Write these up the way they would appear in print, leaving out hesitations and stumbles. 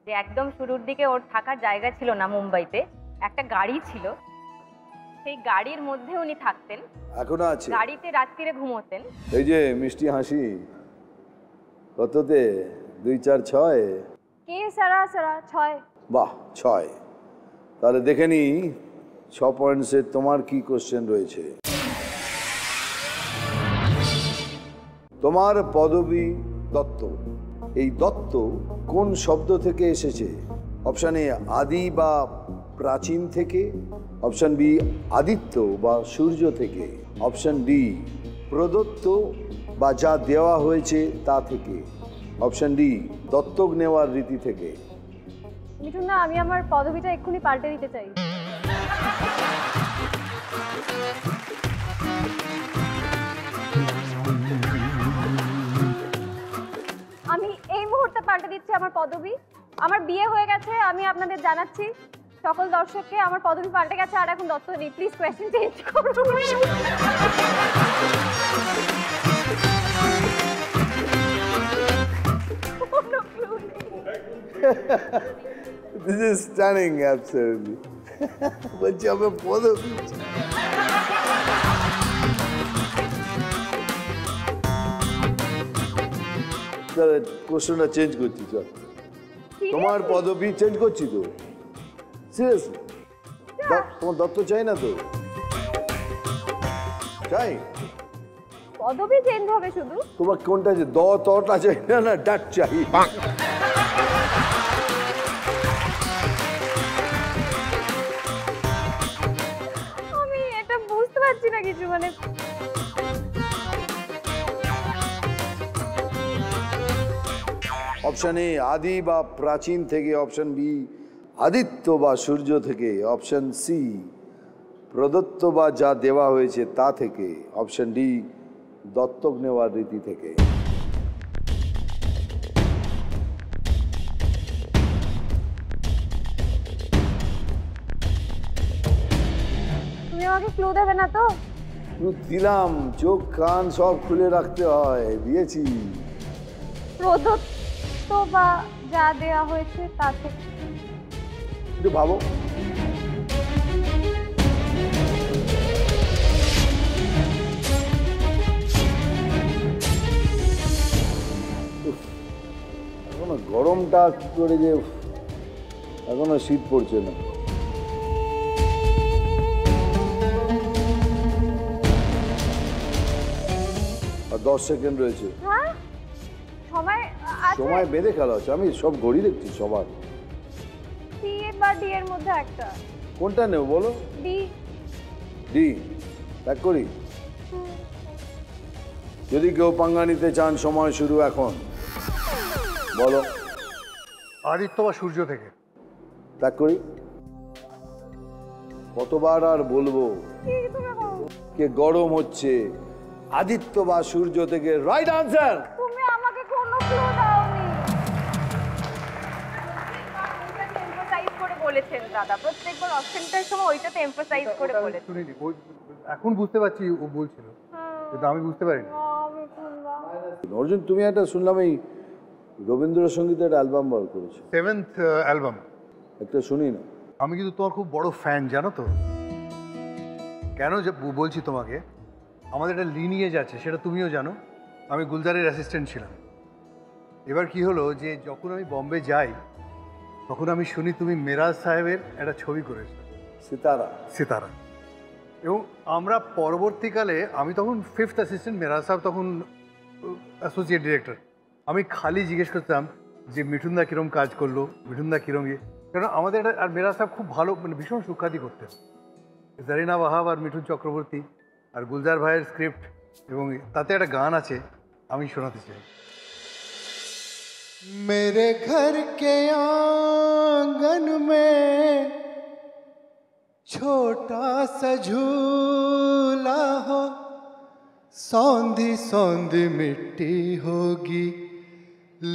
যে একদম শুরুর দিকে ওর থাকার জায়গা ছিল না মুম্বাইতে, একটা গাড়ি ছিল, সেই গাড়ির মধ্যে উনি থাকতেন, এখনো আছে গাড়িতে রাত্রিরে ঘুমোতেন। এই যে মিষ্টি হাসি কততে 2 4 6 কে সারা সারা 6। বাহ 6। তাহলে দেখে নি 6 পয়েন্টসে তোমার কি কোশ্চেন রয়েছে। তোমার পদবী দত্ত, এই দত্ত কোন শব্দ থেকে এসেছে? অপশন এ আদি বা প্রাচীন থেকে, অপশন বি আদিত্য বা সূর্য থেকে, অপশন ডি প্রদত্ত বা যা দেওয়া হয়েছে তা থেকে, অপশন ডি দত্তক নেওয়ার রীতি থেকে। মিঠুন না, আমি আমার পদবিটা এক্ষুনি পাল্টে দিতে চাই। আমি এই মুহূর্তে পাল্টে দিচ্ছি আমার পদবি। আমার বিয়ে হয়ে গেছে, আমি আপনাদের জানাচ্ছি সকল দর্শককে, আমার পদবি পাল্টে গেছে, আর এখন দত্ত নেই। প্লিজ কোয়েশ্চেন চেঞ্জ করুন। This is stunning, absolutely. বলছি আমার পদবী কোশ্চেনটা চেঞ্জ করছি, চল তোমার পদবী চেঞ্জ করছি তো, সিরিয়াসলি। তোমার দত্ত চাই না তো? চাই। পদবি চেঞ্জ হবে শুধু? তোমার কোনটা যে তটা চাই না, না ডাট চাই? আমি এটা বুঝতে পারছি না কিছু, মানে অপশন এ আদি বা প্রাচীন থেকে, অপশন বি আদিত্য বা সূর্য থেকে, অপশন সি প্রদত্ত বা যা দেওয়া হয়েছে তা থেকে, অপশন ডি দত্তক নেওয়ার রীতি থেকে। তুমি আমাকে ক্লু দেবে না তো? দিলাম, চোখ কান সব খুলে রাখতে হয়, দিয়েছি। প্রদত্ত বা যা দেওয়া হয়েছে তা থেকে। একটু ভাবো। এখনো গরমটা কি করে যে, এখনো শীত পড়ছে না। আর 10 সেকেন্ড রয়েছে। হ্যাঁ, সময় আছে। সময় বেঁধে খেলা হচ্ছে, আমি সব ঘড়ি দেখছি সবার। সি বা ডি এর মধ্যে একটা। কোনটা নেব বলো? ডি। ডি প্যাক করি। যদি কেউ পাঙ্গা নিতে চান, সময় শুরু এখন, বলো। আদিত্য বা সূর্য থেকে। প্যাক করি। কতবার আর বলবো কে গরম হচ্ছে? আদিত্য বা সূর্য থেকে রাইট আনসার। তুমি আমাকে কোনো ক্লু দাওনি। এমফাসাইজ করে বলেছেন দাদা, প্রত্যেকবার অপশনটার সময় ওইটাতে এমফাসাইজ করে বলেছেন। শুনিনি, এখন বুঝতে পারছি ও বলছিল, কিন্তু আমি বুঝতে পারিনি। অর্জুন, তুমি একটা শুনলাম এই রবীন্দ্রসঙ্গীতের অ্যালবাম বার করেছো। 7th album. একটা শুনি না। আমি কিন্তু তোমার খুব বড় ফ্যান, জানো তো? কেন বলছি তোমাকে, আমাদের একটা লিনিয়েজ আছে, সেটা তুমিও জানো। আমি গুলজারের অ্যাসিস্ট্যান্ট ছিলাম। এবার কি হলো যে যখন আমি বম্বে যাই, তখন আমি শুনি তুমি মেরাজ সাহেবের একটা ছবি করেছো, সিতারা। সিতারা। এবং আমরা পরবর্তীকালে, আমি তখন 5th অ্যাসিস্ট্যান্ট, মেরাজ সাহেব তখন অ্যাসোসিয়েট ডিরেক্টর। আমি খালি জিজ্ঞেস করতাম যে মিঠুনদা কীরকম কাজ করলো, মিঠুনদা কীরকম ইয়ে। কারণ আমাদের একটা, আর মেরাজ সাহেব খুব ভালো, মানে ভীষণ সুখ্যাতি করতেন। জারিনা ওয়াহাব আর মিঠুন চক্রবর্তী আর গুলজার ভাইয়ের স্ক্রিপ্ট, এবং তাতে একটা গান আছে, আমি শোনাতে চাই। मेरे घर के आंगन में छोटा सा झूला हो, सौंधी सौंधी मिट्टी होगी,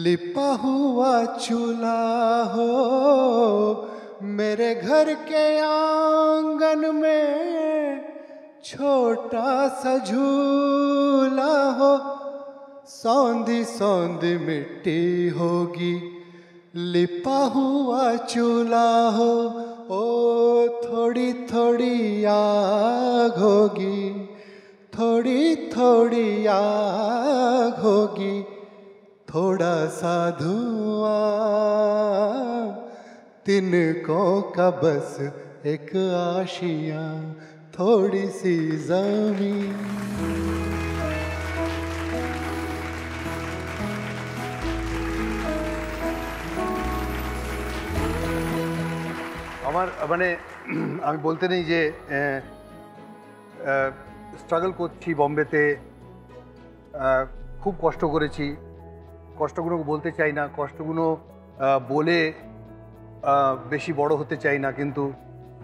लिपा हुआ चूल्हा हो। मेरे घर के आंगन में छोटा सा झूला हो, सौंधी सौंधी मिट्टी होगी, लिपा हुआ चूल्हा हो, ओ थोड़ी थोड़ी आग होगी, थोड़ी थोड़ी आग होगी, थोड़ा सा धुआं, तिनकों का बस एक आशियाँ, थोड़ी सी जमीन। আমার মানে আমি বলতে নেই যে স্ট্রাগল করছি বম্বেতে, খুব কষ্ট করেছি, কষ্টগুলো বলতে চাই না, কষ্টগুলো বলে বেশি বড় হতে চাই না, কিন্তু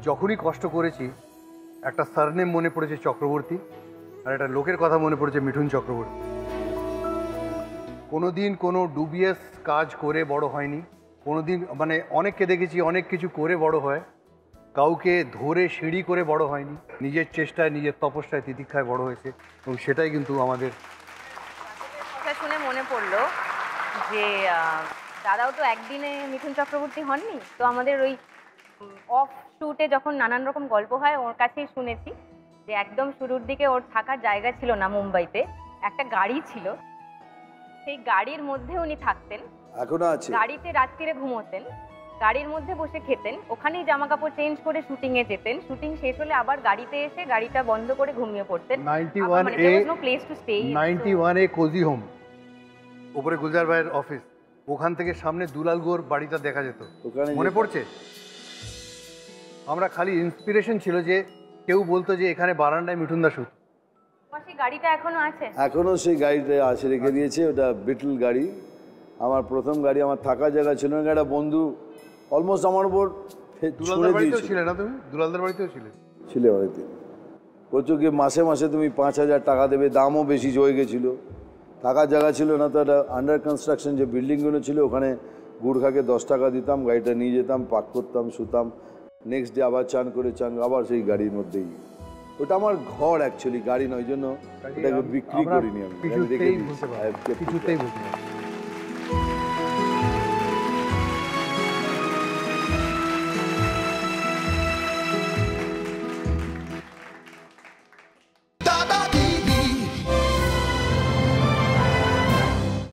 যখনই কষ্ট করেছি একটা সারনেম মনে পড়েছে চক্রবর্তী, আর একটা লোকের কথা মনে পড়েছে মিঠুন চক্রবর্তী। কোনো দিন কোনো ডুবিয়াস কাজ করে বড় হয়নি, কোনো দিন মানে অনেককে দেখেছি অনেক কিছু করে বড় হয়, কাউকে ধরে সিঁড়ি করে বড় হয়নি, নিজের চেষ্টায় নিজের তপস্যায় তিতিক্ষায় বড় হয়েছে, এবং সেটাই কিন্তু আমাদের। কথা শুনে মনে পড়লো যে দাদাও তো একদিনে মিঠুন চক্রবর্তী হননি, তো আমাদের ওই অফ শুটে যখন নানান রকম গল্প হয় ওর কাছেই শুনেছি যে একদম শুরুর দিকে ওর থাকার জায়গা ছিল না মুম্বাইতে, একটা গাড়ি ছিল, সেই গাড়ির মধ্যে উনি থাকতেন, এখনো আছে। গাড়িতে রাত্রিরে ঘুমোতেন, গাড়ির মধ্যে বসে খেতেন, ওখানেই জামা কাপড় চেঞ্জ করে শুটিংয়ে যেতেন, শুটিং শেষ হলে আবার গাড়িতে এসে গাড়িটা বন্ধ করে ঘুমিয়ে পড়তেন। 91A কোজি হোম, উপরে গুলজার ভাইয়ের অফিস, ওখান থেকে সামনে দুলাল গোর বাড়িটা দেখা যেত, ওখানে মনে পড়ছে? আমরা খালি ইন্সপিরেশন ছিল যে কেউ বলতো যে এখানে বারান্দায় মিঠুনদা শুত। সেই গাড়িটা এখনো আছে? এখনো সেই গাড়িটা আছে, রেখে দিয়েছে। ওটা বিটল গাড়ি, আমার প্রথম গাড়ি। আমার থাকার জায়গা ছিল না, একটা বন্ধু অলমোস্ট আমার উপর দুলালদার বাড়িতেও ছিলে না তুমি? দুলালদার বাড়িতেও ছিলে বাড়িতে। প্রচুর কি মাসে মাসে তুমি 5,000 টাকা দেবে, দামও বেশি হয়ে গেছিলো, থাকার জায়গা ছিল না। তো একটা আন্ডার কনস্ট্রাকশন যে বিল্ডিংগুলো ছিল ওখানে গুড়খাকে 10 টাকা দিতাম, গাড়িটা নিয়ে যেতাম, পার্ক করতাম, শুতাম, নেক্সট ডে আবার চান করে আবার সেই গাড়ির মধ্যেই। ওটা আমার ঘর অ্যাকচুয়ালি, গাড়ি নয়, জন্য ওটাকে বিক্রি করিনি আমি। কিছুতেই বলতে পারি।